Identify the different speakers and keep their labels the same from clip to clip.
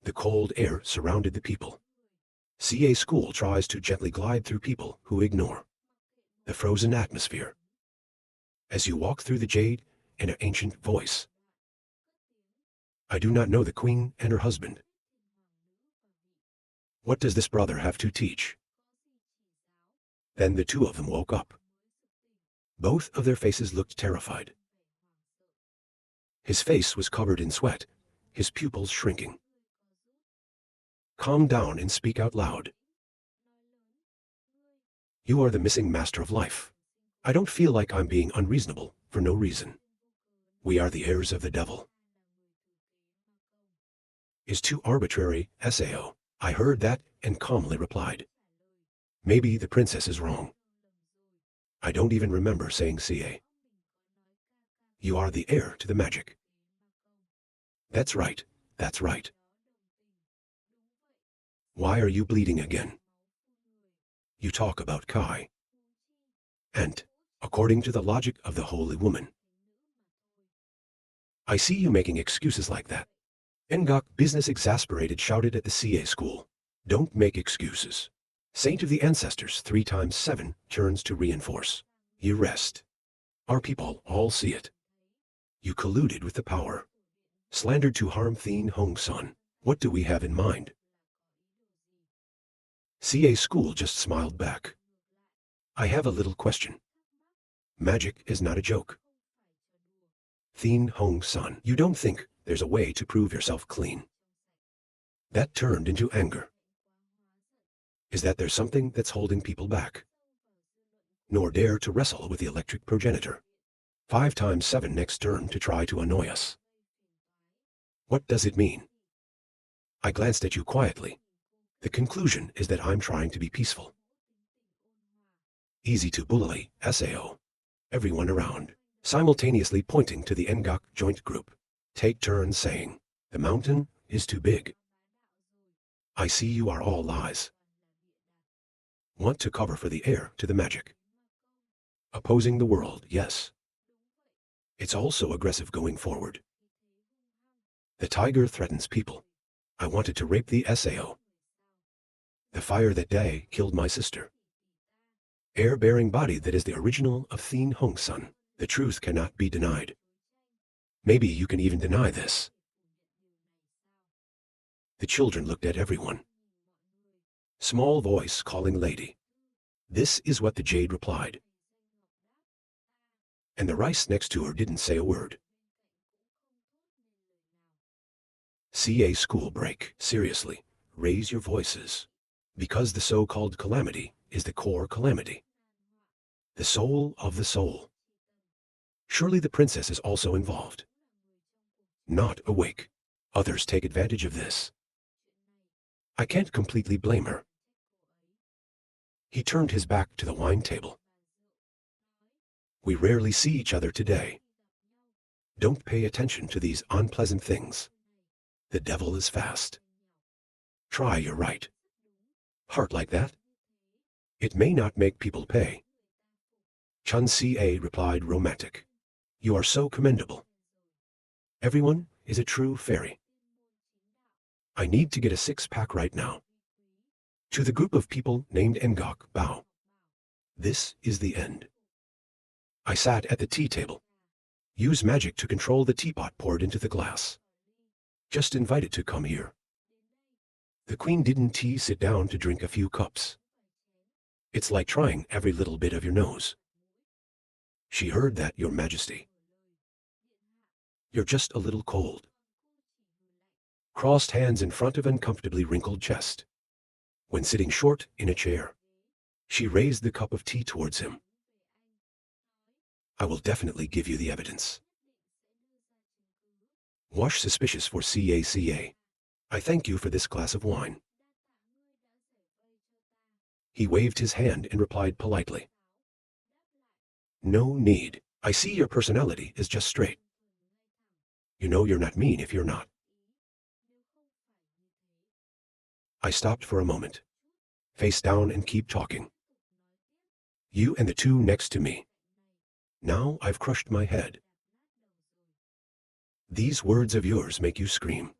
Speaker 1: The cold air surrounded the people. CA School tries to gently glide through people who ignore the frozen atmosphere. As you walk through the jade, an ancient voice. I do not know the queen and her husband. What does this brother have to teach? Then the two of them woke up. Both of their faces looked terrified. His face was covered in sweat, his pupils shrinking. Calm down and speak out loud. You are the missing master of life. I don't feel like I'm being unreasonable for no reason. We are the heirs of the devil. Is too arbitrary, Sao. I heard that and calmly replied. Maybe the princess is wrong. I don't even remember saying CA. You are the heir to the magic. That's right, that's right. Why are you bleeding again? You talk about Kai. And, according to the logic of the holy woman. I see you making excuses like that. Ngok, business exasperated, shouted at the CA school. Don't make excuses. Saint of the ancestors 3 times 7 turns to reinforce. You rest. Our people all see it. You colluded with the power. Slandered to harm Thien Hong Sun. What do we have in mind? CA school just smiled back. I have a little question. Magic is not a joke. Thien Hong Sun, you don't think there's a way to prove yourself clean? That turned into anger. Is that there's something that's holding people back? Nor dare to wrestle with the electric progenitor. 5 times 7 next turn to try to annoy us. What does it mean? I glanced at you quietly. The conclusion is that I'm trying to be peaceful. Easy to bully, Sao. Everyone around, simultaneously pointing to the Ngok joint group. Take turns saying, the mountain is too big. I see you are all lies. Want to cover for the heir to the magic. Opposing the world, yes. It's also aggressive going forward. The tiger threatens people. I wanted to rape the Sao. The fire that day killed my sister. Air-bearing body that is the original of Thien Hong Sun. The truth cannot be denied. Maybe you can even deny this. The children looked at everyone. Small voice calling lady. This is what the jade replied. And the rice next to her didn't say a word. CA school break. Seriously, raise your voices. Because the so-called calamity is the core calamity. The soul of the soul. Surely the princess is also involved. Not awake. Others take advantage of this. I can't completely blame her. He turned his back to the wine table. We rarely see each other today. Don't pay attention to these unpleasant things. The devil is fast. Try your right. Heart like that? It may not make people pay. Chun Ca replied romantic. You are so commendable. Everyone is a true fairy. I need to get a 6-pack right now. To the group of people named Ngok, bow. This is the end. I sat at the tea table. Use magic to control the teapot poured into the glass. Just invite it to come here. The queen didn't sit down to drink a few cups. It's like trying every little bit of your nose. She heard that, Your Majesty. You're just a little cold. Crossed hands in front of uncomfortably wrinkled chest. When sitting short in a chair, she raised the cup of tea towards him. I will definitely give you the evidence. Wash suspicious for CACA. I thank you for this glass of wine. He waved his hand and replied politely. No need. I see your personality is just straight. You know you're not mean if you're not. I stopped for a moment. Face down and keep talking. You and the two next to me. Now I've crushed my head. These words of yours make you scream.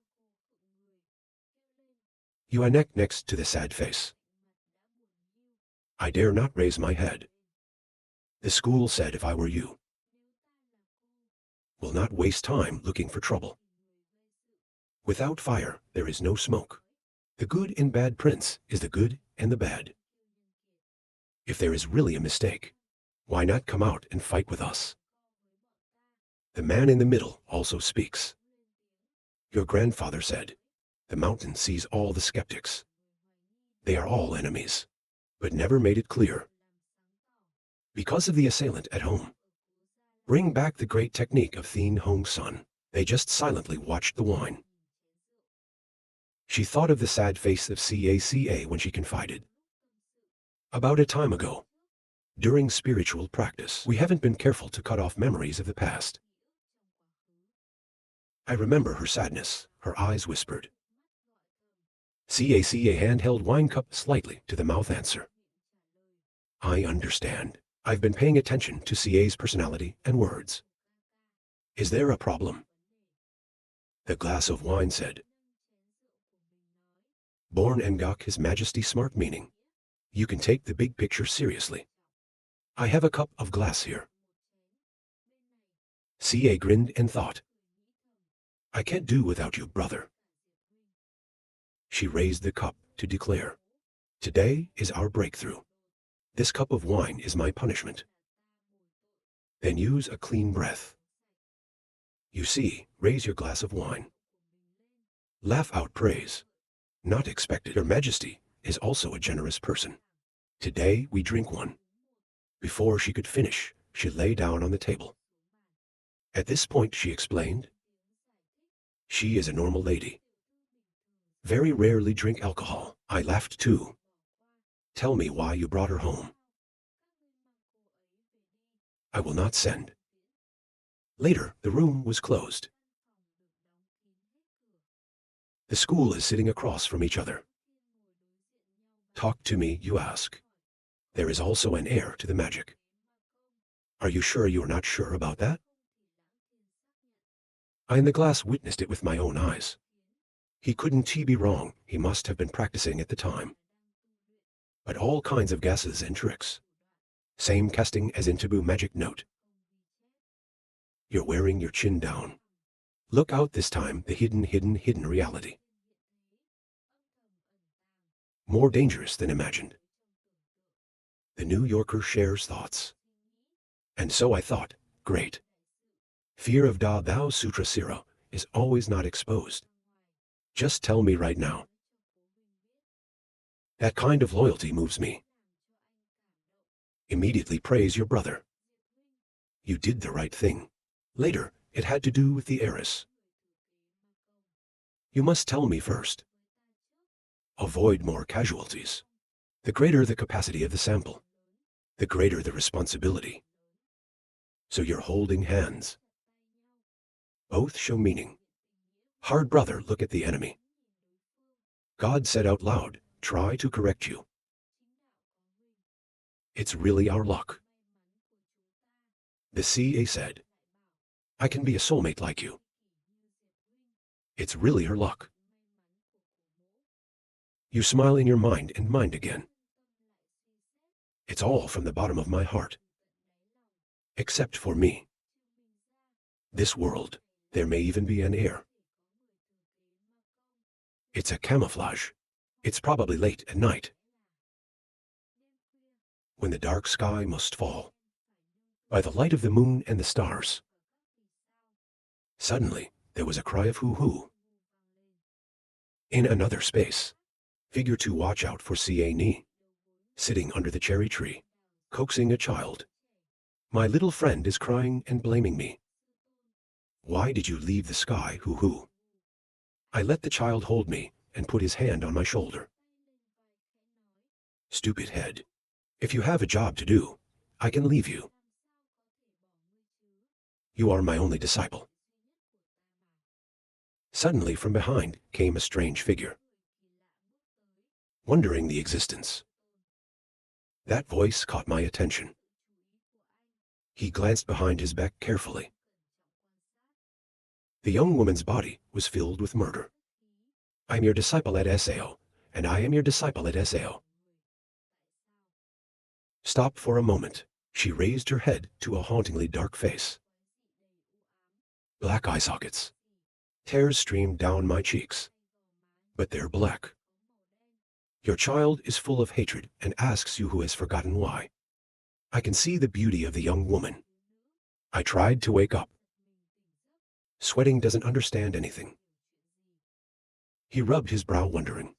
Speaker 1: You are next to the sad face. I dare not raise my head. The school said if I were you, will not waste time looking for trouble. Without fire, there is no smoke. The good and bad prince is the good and the bad. If there is really a mistake, why not come out and fight with us? The man in the middle also speaks. Your grandfather said, the mountain sees all the skeptics. They are all enemies, but never made it clear. Because of the assailant at home. Bring back the great technique of Thien Hong's son. They just silently watched the wine. She thought of the sad face of Caca when she confided. About a time ago, during spiritual practice, we haven't been careful to cut off memories of the past. I remember her sadness, her eyes whispered. Caca hand held wine cup slightly to the mouth answer. I understand. I've been paying attention to Ca's personality and words. Is there a problem? The glass of wine said. Born Ngok His Majesty smart meaning. You can take the big picture seriously. I have a cup of glass here. Ca grinned and thought. I can't do without you, brother. She raised the cup to declare. Today is our breakthrough. This cup of wine is my punishment. Then use a clean breath. You see, raise your glass of wine. Laugh out praise. Not expected. Your Majesty is also a generous person. Today we drink one. Before she could finish, she lay down on the table. At this point she explained. She is a normal lady. Very rarely drink alcohol. I laughed too. Tell me why you brought her home. I will not send. Later, the room was closed. The school is sitting across from each other. Talk to me, you ask. There is also an air to the magic. Are you sure you are not sure about that? I in the glass witnessed it with my own eyes. He couldn't be wrong, he must have been practicing at the time. But all kinds of gases and tricks. Same casting as in taboo magic note. You're wearing your chin down. Look out this time, the hidden reality. More dangerous than imagined. The New Yorker shares thoughts. And so I thought, great. Fear of Da Thou Sutra Siro is always not exposed. Just tell me right now. That kind of loyalty moves me. Immediately praise your brother. You did the right thing. Later, it had to do with the heiress. You must tell me first. Avoid more casualties. The greater the capacity of the sample, the greater the responsibility. So you're holding hands. Both show meaning. Hard brother, look at the enemy. God said out loud, try to correct you. It's really our luck. The CA said, I can be a soulmate like you. It's really her luck. You smile in your mind and mind again. It's all from the bottom of my heart. Except for me. This world, there may even be an heir. It's a camouflage. It's probably late at night. When the dark sky must fall. By the light of the moon and the stars. Suddenly, there was a cry of hoo-hoo. In another space, figure 2 watch out for Ca Ni. Sitting under the cherry tree, coaxing a child. My little friend is crying and blaming me. Why did you leave the sky, hoo-hoo? I let the child hold me and put his hand on my shoulder. Stupid head. If you have a job to do, I can leave you. You are my only disciple. Suddenly from behind came a strange figure. Wondering the existence. That voice caught my attention. He glanced behind his back carefully. The young woman's body was filled with murder. I'm your disciple at Sao, and I am your disciple at SAO. Stop for a moment. She raised her head to a hauntingly dark face. Black eye sockets. Tears streamed down my cheeks. But they're black. Your child is full of hatred and asks you who has forgotten why. I can see the beauty of the young woman. I tried to wake up. Sweating doesn't understand anything. He rubbed his brow, wondering.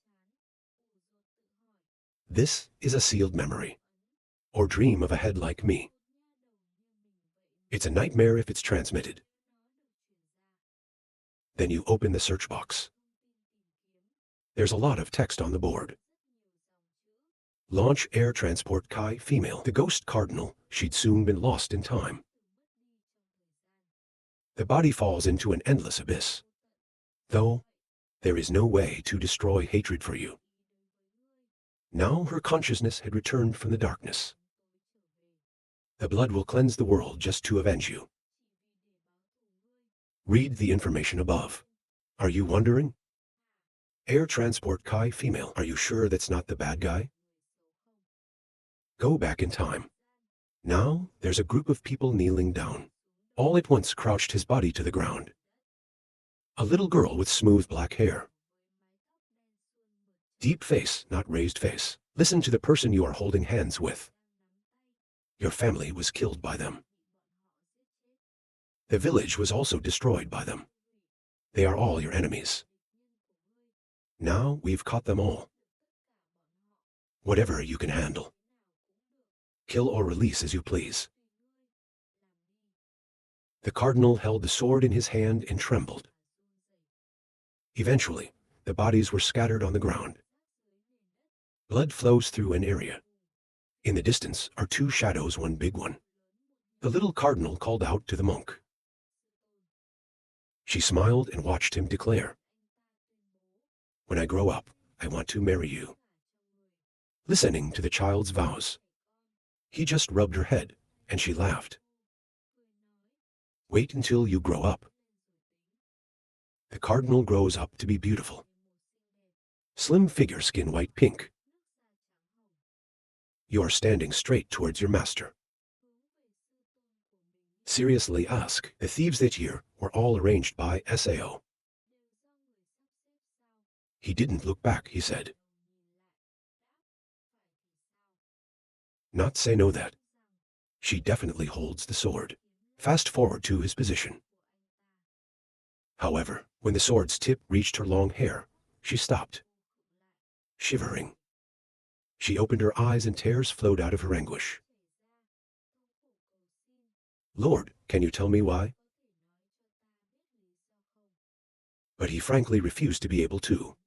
Speaker 1: This is a sealed memory, or dream of a head like me. It's a nightmare if it's transmitted. Then you open the search box. There's a lot of text on the board. Launch air transport Kai female. The ghost cardinal, she'd soon been lost in time. The body falls into an endless abyss. Though, there is no way to destroy hatred for you. Now her consciousness had returned from the darkness. The blood will cleanse the world just to avenge you. Read the information above. Are you wondering? Air transport Kai female. Are you sure that's not the bad guy? Go back in time. Now there's a group of people kneeling down. All at once crouched his body to the ground. A little girl with smooth black hair. Deep face, not raised face. Listen to the person you are holding hands with. Your family was killed by them. The village was also destroyed by them. They are all your enemies. Now we've caught them all. Whatever you can handle. Kill or release as you please. The cardinal held the sword in his hand and trembled. Eventually, the bodies were scattered on the ground. Blood flows through an area. In the distance are two shadows, one big one. The little cardinal called out to the monk. She smiled and watched him declare, "When I grow up, I want to marry you." Listening to the child's vows, he just rubbed her head, and she laughed. Wait until you grow up. The cardinal grows up to be beautiful. Slim figure, skin white pink. You are standing straight towards your master. Seriously ask, the thieves that year were all arranged by SAO. He didn't look back, he said. Not say no that. She definitely holds the sword. Fast forward to his position. However, when the sword's tip reached her long hair, she stopped. Shivering. She opened her eyes and tears flowed out of her anguish. Lord, can you tell me why? But he frankly refused to be able to.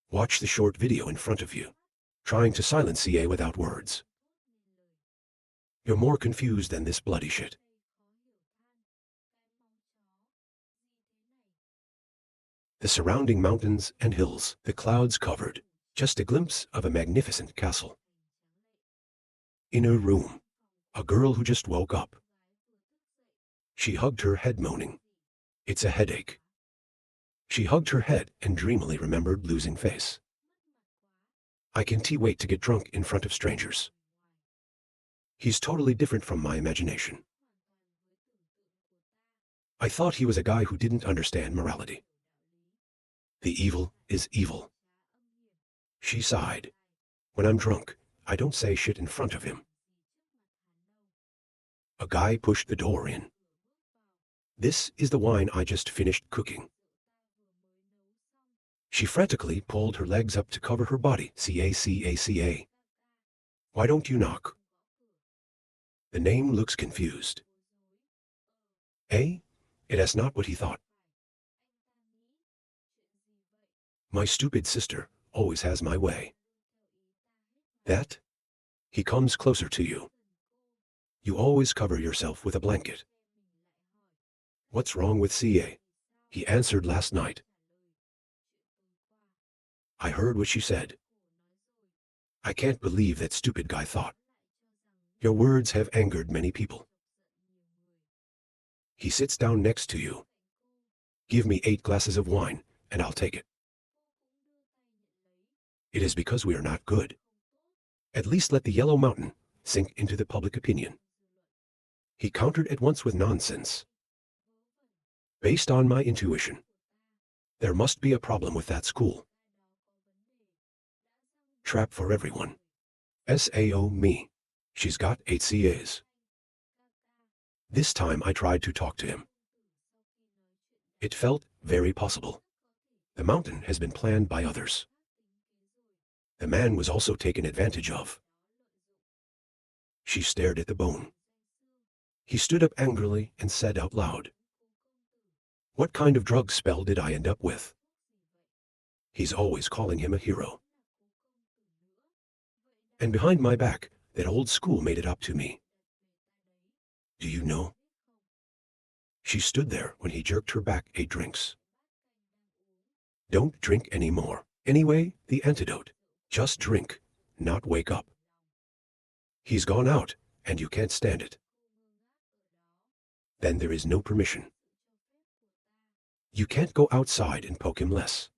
Speaker 1: Watch the short video in front of you, trying to silence CA without words. You're more confused than this bloody shit. The surrounding mountains and hills, the clouds covered, just a glimpse of a magnificent castle. In her room, a girl who just woke up. She hugged her head, moaning, "It's a headache." She hugged her head and dreamily remembered losing face. I can't wait to get drunk in front of strangers. He's totally different from my imagination. I thought he was a guy who didn't understand morality. The evil is evil. She sighed. When I'm drunk, I don't say shit in front of him. A guy pushed the door in. This is the wine I just finished cooking. She frantically pulled her legs up to cover her body. CA. Why don't you knock? The name looks confused. Eh? It is not what he thought. My stupid sister always has my way. That? He comes closer to you. You always cover yourself with a blanket. What's wrong with CA? He answered last night. I heard what she said. I can't believe that stupid guy thought. Your words have angered many people. He sits down next to you. Give me 8 glasses of wine, and I'll take it. It is because we are not good. At least let the Yellow Mountain sink into the public opinion. He countered at once with nonsense. Based on my intuition, there must be a problem with that school. Trap for everyone. Sao me. She's got 8 CAs. This time I tried to talk to him. It felt very possible. The mountain has been planned by others. The man was also taken advantage of. She stared at the bone. He stood up angrily and said out loud, "What kind of drug spell did I end up with?" He's always calling him a hero. And behind my back, that old school made it up to me. Do you know? She stood there when he jerked her back 8 drinks. Don't drink any more. Anyway, the antidote. Just drink, not wake up. He's gone out, and you can't stand it. Then there is no permission. You can't go outside and poke him less.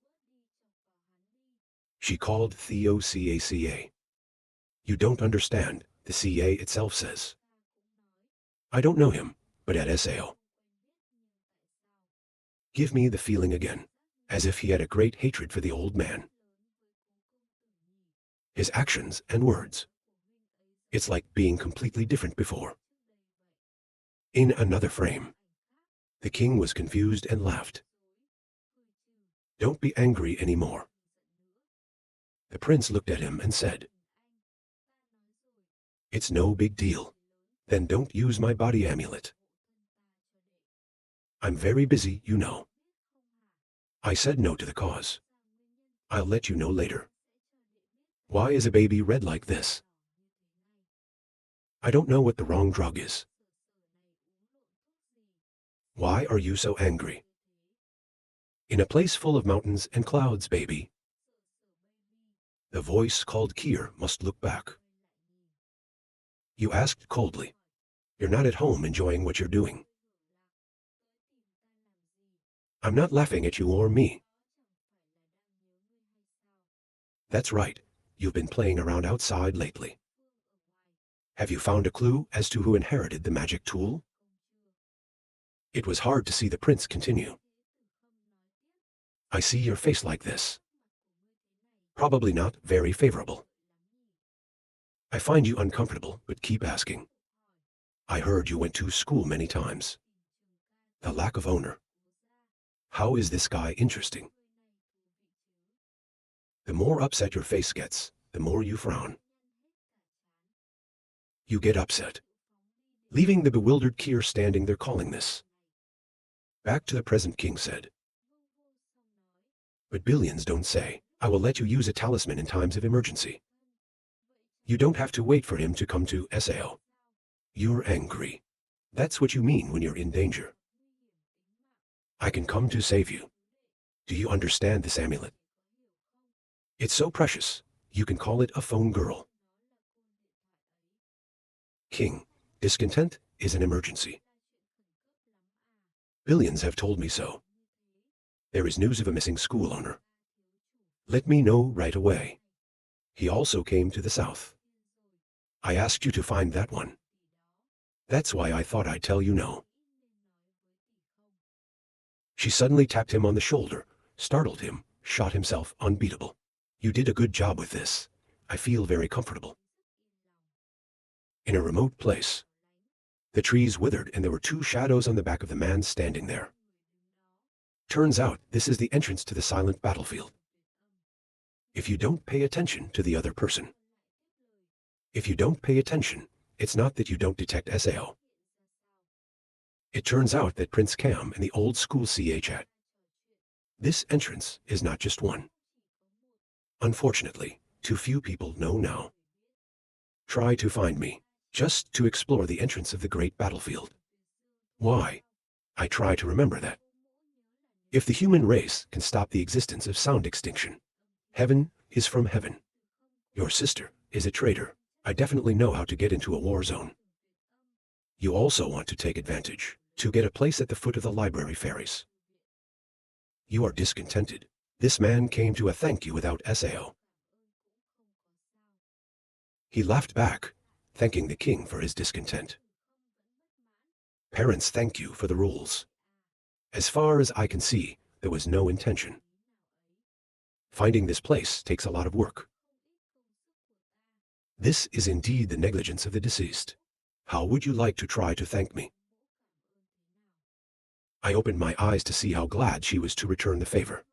Speaker 1: She called Theo CACA. You don't understand, the CA itself says. I don't know him, but at SAO. Give me the feeling again, as if he had a great hatred for the old man. His actions and words. It's like being completely different before. In another frame, the king was confused and laughed. Don't be angry anymore. The prince looked at him and said, It's no big deal. Then don't use my body amulet. I'm very busy, you know. I said no to the cause. I'll let you know later. Why is a baby red like this? I don't know what the wrong drug is. Why are you so angry? In a place full of mountains and clouds, baby. The voice called Kier must look back. You asked coldly. You're not at home enjoying what you're doing. I'm not laughing at you or me. That's right, you've been playing around outside lately. Have you found a clue as to who inherited the magic tool? It was hard to see the prince continue. I see your face like this. Probably not very favorable. I find you uncomfortable, but keep asking. I heard you went to school many times. The lack of owner. How is this guy interesting? The more upset your face gets, the more you frown. You get upset, leaving the bewildered Kier standing there calling this. Back to the present, king said. But billions don't say, I will let you use a talisman in times of emergency. You don't have to wait for him to come to SAO. You're angry. That's what you mean when you're in danger. I can come to save you. Do you understand this amulet? It's so precious, you can call it a phone girl. King, discontent is an emergency. Billions have told me so. There is news of a missing school owner. Let me know right away. He also came to the south. I asked you to find that one. That's why I thought I'd tell you no. She suddenly tapped him on the shoulder, startled him, shot himself unbeatable. You did a good job with this. I feel very comfortable. In a remote place, the trees withered and there were 2 shadows on the back of the man standing there. Turns out this is the entrance to the silent battlefield. If you don't pay attention to the other person. If you don't pay attention, it's not that you don't detect SAO. It turns out that Prince Cam and the old school CA chat. This entrance is not just one. Unfortunately, too few people know now. Try to find me, just to explore the entrance of the great battlefield. Why? I try to remember that. If the human race can stop the existence of sound extinction, heaven is from heaven. Your sister is a traitor. I definitely know how to get into a war zone. You also want to take advantage, to get a place at the foot of the library fairies. You are discontented. This man came to a thank you without SAO. He laughed back, thanking the king for his discontent. Parents thank you for the rules. As far as I can see, there was no intention. Finding this place takes a lot of work. This is indeed the negligence of the deceased. How would you like to try to thank me? I opened my eyes to see how glad she was to return the favor.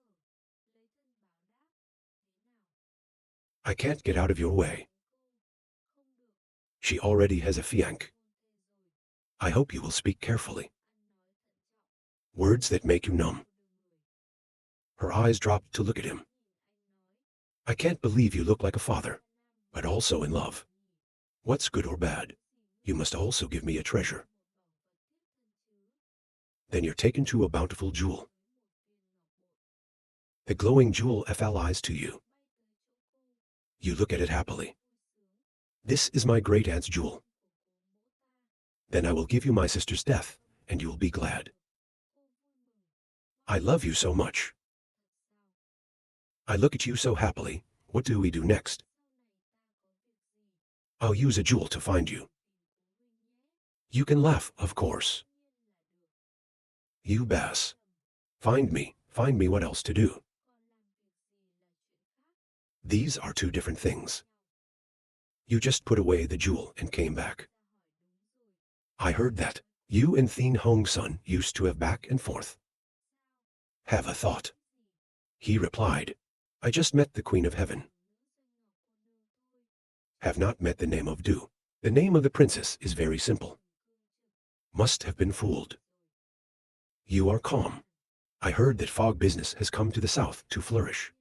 Speaker 1: I can't get out of your way. She already has a fiancé. I hope you will speak carefully. Words that make you numb. Her eyes dropped to look at him. I can't believe you look like a father, but also in love. What's good or bad? You must also give me a treasure. Then you're taken to a bountiful jewel. The glowing jewel flies to you. You look at it happily. This is my great-aunt's jewel. Then I will give you my sister's death, and you will be glad. I love you so much. I look at you so happily. What do we do next? I'll use a jewel to find you. You can laugh, of course. You bass. Find me what else to do. These are two different things. You just put away the jewel and came back. I heard that. You and Thien Hong's son used to have back and forth. Have a thought. He replied, I just met the Queen of Heaven. Have not met the name of Du. The name of the princess is very simple. Must have been fooled. You are calm. I heard that fog business has come to the south to flourish.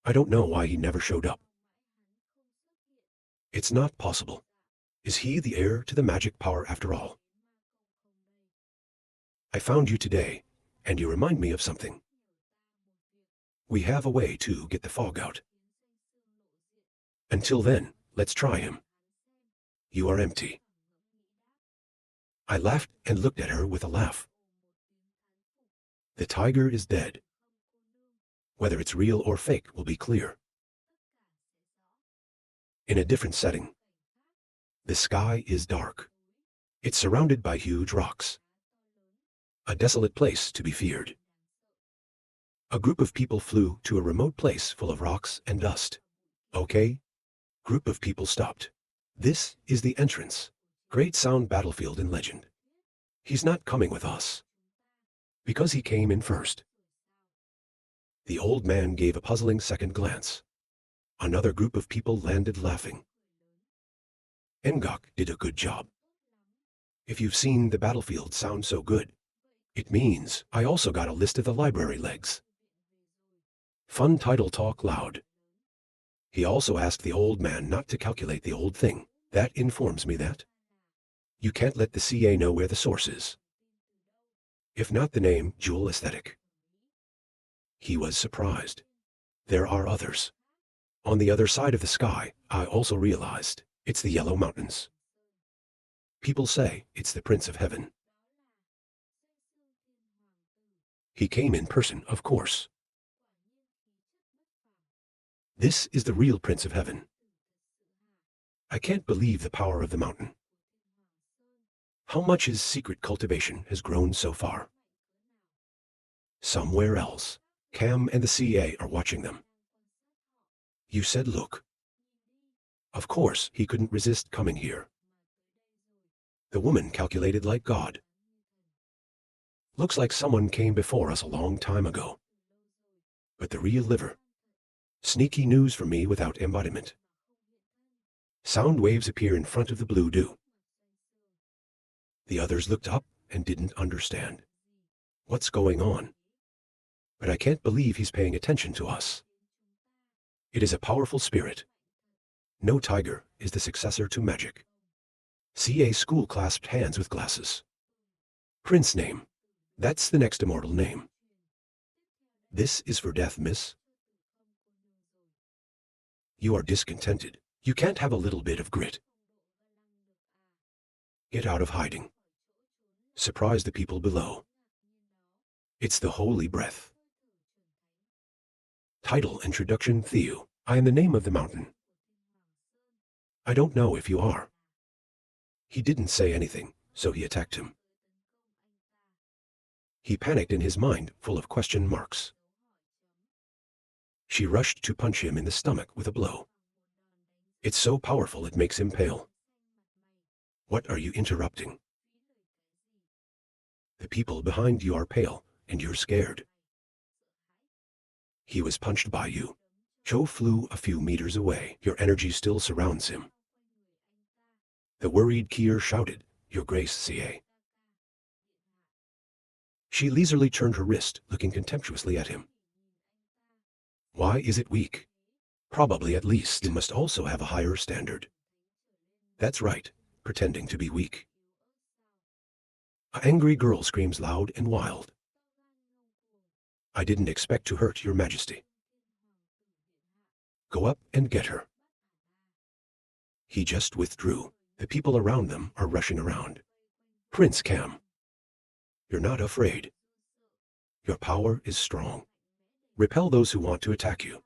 Speaker 1: I don't know why he never showed up. It's not possible. Is he the heir to the magic power after all? I found you today, and you remind me of something. We have a way to get the fog out. Until then, let's try him. You are empty. I laughed and looked at her with a laugh. The tiger is dead. Whether it's real or fake will be clear. In a different setting. The sky is dark. It's surrounded by huge rocks. A desolate place to be feared. A group of people flew to a remote place full of rocks and dust. Okay? Group of people stopped. This is the entrance. Great sound battlefield in legend. He's not coming with us. Because he came in first. The old man gave a puzzling second glance. Another group of people landed laughing. Ngok did a good job. If you've seen the battlefield sound so good, it means I also got a list of the library legs. Fun title talk loud. He also asked the old man not to calculate the old thing. That informs me that you can't let the CA know where the source is. If not the name, Jewel Aesthetic. He was surprised. There are others. On the other side of the sky, I also realized it's the Yellow Mountains. People say it's the Prince of Heaven. He came in person, of course. This is the real Prince of Heaven. I can't believe the power of the mountain. How much his secret cultivation has grown so far. Somewhere else, Cam and the CA are watching them. You said look. Of course, he couldn't resist coming here. The woman calculated like God. Looks like someone came before us a long time ago. But the real liver. Sneaky news for me without embodiment. Sound waves appear in front of the blue dew. The others looked up and didn't understand. What's going on? But I can't believe he's paying attention to us. It is a powerful spirit. No tiger is the successor to magic. CA school clasped hands with glasses. Prince name. That's the next immortal name. This is for death, miss. You are discontented. You can't have a little bit of grit. Get out of hiding. Surprise the people below. It's the holy breath. Title Introduction Theo. I am the name of the mountain. I don't know if you are. He didn't say anything, so he attacked him. He panicked in his mind, full of question marks. She rushed to punch him in the stomach with a blow. It's so powerful it makes him pale. What are you interrupting? The people behind you are pale, and you're scared. He was punched by you. Cho flew a few meters away. Your energy still surrounds him. The worried Kier shouted, Your Grace, CA. She leisurely turned her wrist, looking contemptuously at him. Why is it weak? Probably at least it must also have a higher standard. That's right, pretending to be weak. An angry girl screams loud and wild. I didn't expect to hurt your majesty. Go up and get her. He just withdrew. The people around them are rushing around. Prince Cam. You're not afraid. Your power is strong. Repel those who want to attack you.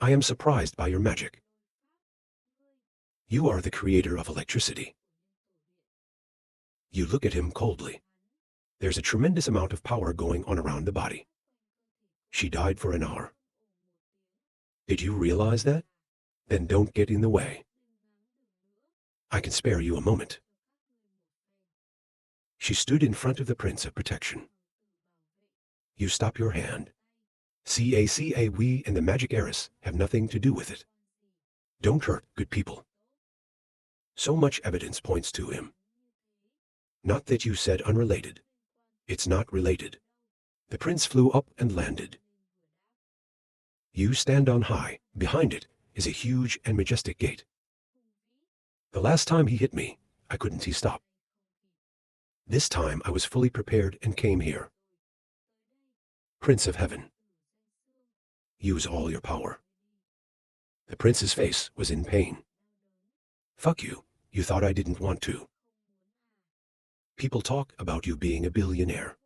Speaker 1: I am surprised by your magic. You are the creator of electricity. You look at him coldly. There's a tremendous amount of power going on around the body. She died for an hour. Did you realize that? Then don't get in the way. I can spare you a moment. She stood in front of the Prince of Protection. You stop your hand. CACA, we and the magic heiress have nothing to do with it. Don't hurt good people. So much evidence points to him. Not that you said unrelated. It's not related. The prince flew up and landed. You stand on high. Behind it is a huge and majestic gate. The last time he hit me, I couldn't stop. This time I was fully prepared and came here. Prince of Heaven. Use all your power. The prince's face was in pain. Fuck you, you thought I didn't want to. People talk about you being a billionaire.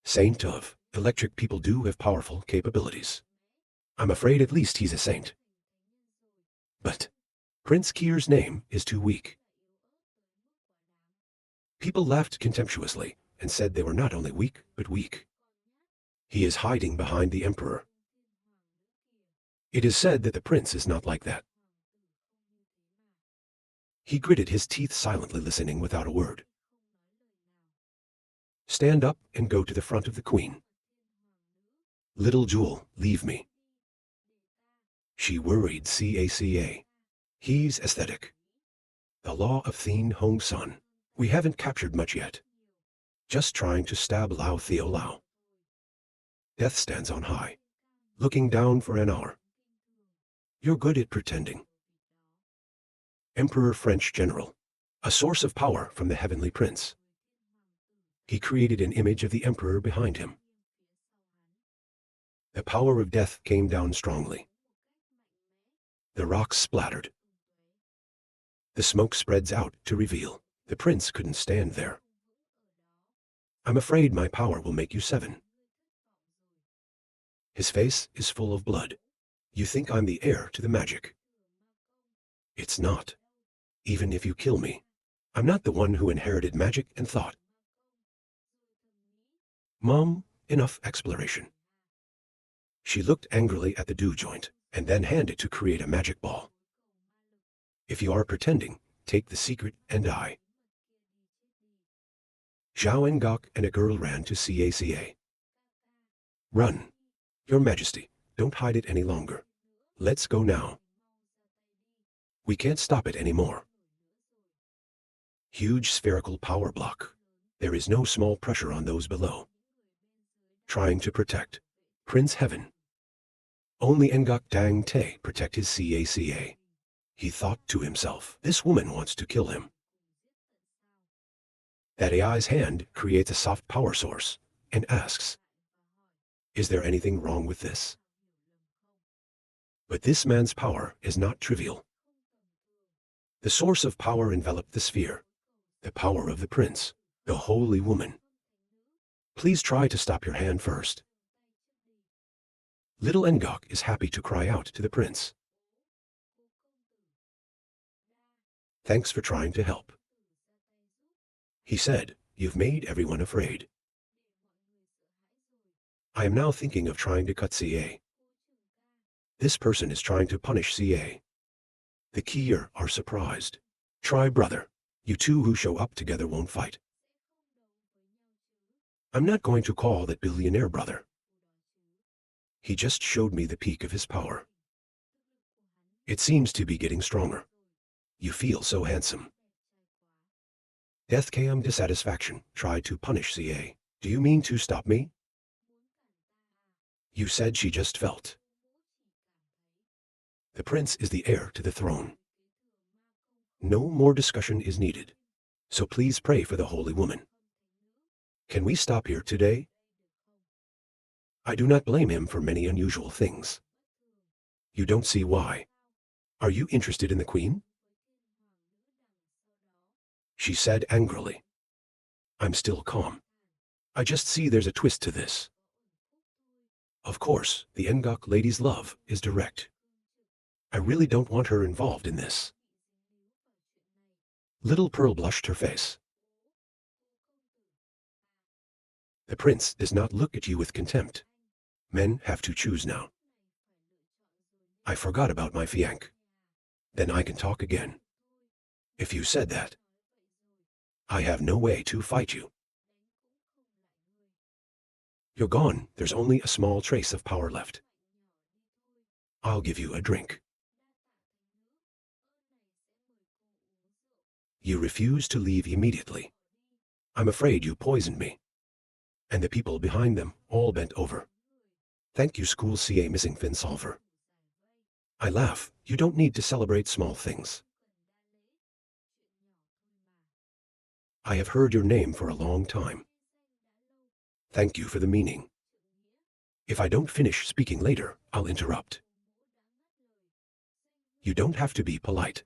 Speaker 1: Saint of electric people do have powerful capabilities. I'm afraid at least he's a saint. But Prince Kier's name is too weak. People laughed contemptuously and said they were not only weak, but weak. He is hiding behind the emperor. It is said that the prince is not like that. He gritted his teeth silently, listening without a word. Stand up and go to the front of the queen. Little Jewel, leave me. She worried CACA. He's aesthetic. The law of Thien Hong Sun. We haven't captured much yet. Just trying to stab Lao Theo Lao. Death stands on high, looking down for an hour. You're good at pretending. Emperor French General, a source of power from the heavenly prince. He created an image of the emperor behind him. The power of death came down strongly. The rocks splattered. The smoke spreads out to reveal. The prince couldn't stand there. I'm afraid my power will make you 7. His face is full of blood. You think I'm the heir to the magic. It's not. Even if you kill me, I'm not the one who inherited magic and thought. Mom, enough exploration. She looked angrily at the dew joint, and then handed to create a magic ball. If you are pretending, take the secret and die. Zhao and Gok and a girl ran to CACA. Run. Your Majesty, don't hide it any longer. Let's go now. We can't stop it anymore. Huge spherical power block. There is no small pressure on those below. Trying to protect Prince Heaven. Only Ngok Dang Te protect his CACA. He thought to himself, this woman wants to kill him. That AI's hand creates a soft power source and asks, is there anything wrong with this? But this man's power is not trivial. The source of power enveloped the sphere, the power of the prince, the holy woman. Please try to stop your hand first. Little Ngok is happy to cry out to the prince. Thanks for trying to help. He said, you've made everyone afraid. I am now thinking of trying to cut CA. This person is trying to punish CA. The Kier are surprised. Try, brother. You two who show up together won't fight. I'm not going to call that billionaire brother. He just showed me the peak of his power. It seems to be getting stronger. You feel so handsome. Deathcam dissatisfaction tried to punish CA. Do you mean to stop me? You said she just felt. The prince is the heir to the throne. No more discussion is needed. So please pray for the holy woman. Can we stop here today? I do not blame him for many unusual things. You don't see why. Are you interested in the queen? She said angrily. I'm still calm. I just see there's a twist to this. Of course, the Ngok lady's love is direct. I really don't want her involved in this. Little Pearl blushed her face. The prince does not look at you with contempt. Men have to choose now. I forgot about my fiancé. Then I can talk again. If you said that, I have no way to fight you. You're gone. There's only a small trace of power left. I'll give you a drink. You refuse to leave immediately. I'm afraid you poisoned me. And the people behind them all bent over. Thank you, school CA missing fin solver. I laugh. You don't need to celebrate small things. I have heard your name for a long time. Thank you for the meaning. If I don't finish speaking later, I'll interrupt. You don't have to be polite.